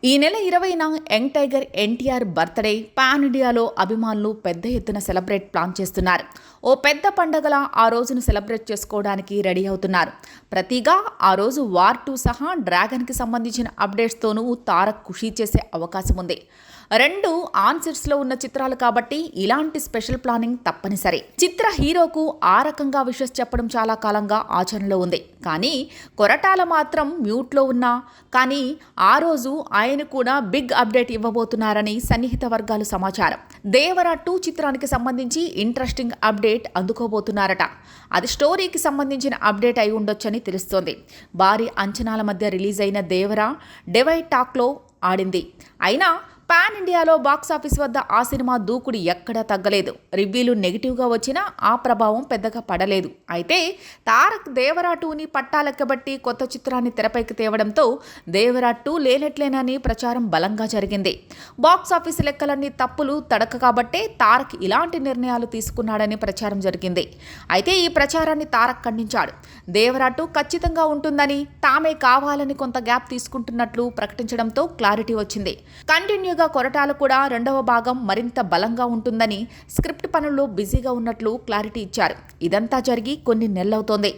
ఈ నెల 20న young tiger NTR birthday pan ఇండియాలో అభిమానులు పెద్ద ఎత్తున సెలబ్రేట్ ప్లాన్ చేస్తున్నారు. ఓ పెద్ద పండగలా ఆ రోజును సెలబ్రేట్ చేసుకోవడానికి రెడీ అవుతున్నారు. ప్రతిగా ఆ రోజు వార్ 2 సహా డ్రాగన్కి సంబంధించిన అప్డేట్స్తోనూ తారక్ ఖుషీ చేసే అవకాశం ఉంది. రెండు ఆన్సెట్స్లో ఉన్న చిత్రాలు కాబట్టి ఇలాంటి స్పెషల్ ప్లానింగ్ తప్పనిసరి. చిత్ర హీరోకు ఆ రకంగా విషెస్ చెప్పడం చాలా కాలంగా ఆచరణలో ఉంది. కానీ కొరటాల మాత్రం మ్యూట్లో ఉన్నా కానీ ఆ రోజు ఆయన కూడా బిగ్ అప్డేట్ ఇవ్వబోతున్నారని సన్నిహిత వర్గాలు సమాచారం. దేవర 2 చిత్రానికి సంబంధించి ఇంట్రెస్టింగ్ అప్డేట్ అందుకోబోతున్నారట. అది స్టోరీకి సంబంధించిన అప్డేట్ అయి ఉండొచ్చని తెలుస్తోంది. భారీ అంచనాల మధ్య రిలీజ్ అయిన దేవర డివైడ్ టాక్లో ఆడింది. అయినా పాన్ ఇండియాలో బాక్సాఫీస్ వద్ద ఆ సినిమా దూకుడు ఎక్కడా తగ్గలేదు. రివ్యూలు నెగిటివ్గా వచ్చినా ఆ ప్రభావం పెద్దగా పడలేదు. అయితే తారక్ దేవర 2ని పట్టాలెక్కబట్టి కొత్త చిత్రాన్ని తెరపైకి తేవడంతో దేవర 2 లేనట్లేనని ప్రచారం బలంగా జరిగింది. బాక్సాఫీస్ లెక్కలన్నీ తప్పులు తడక కాబట్టే తారక్ ఇలాంటి నిర్ణయాలు తీసుకున్నాడని ప్రచారం జరిగింది. అయితే ఈ ప్రచారాన్ని తారక్ ఖండించాడు. దేవర 2 ఖచ్చితంగా ఉంటుందని, తామే కావాలని కొంత గ్యాప్ తీసుకుంటున్నట్లు ప్రకటించడంతో క్లారిటీ వచ్చింది. కంటిన్యూగా కొరటాల కూడా రెండవ భాగం మరింత బలంగా ఉంటుందని, స్క్రిప్ట్ పనుల్లో బిజీగా ఉన్నట్లు క్లారిటీ ఇచ్చారు. ఇదంతా జరిగి కొన్ని నెలలవుతోంది.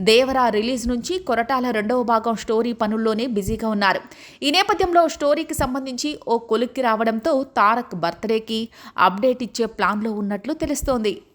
దేవర రిలీజ్ నుంచి కొరటాల రెండవ భాగం స్టోరీ పనుల్లోనే బిజీగా ఉన్నారు. ఈ నేపథ్యంలో స్టోరీకి సంబంధించి ఓ కొలిక్కి రావడంతో తారక్ బర్త్డేకి అప్డేట్ ఇచ్చే ప్లాన్లో ఉన్నట్లు తెలుస్తోంది.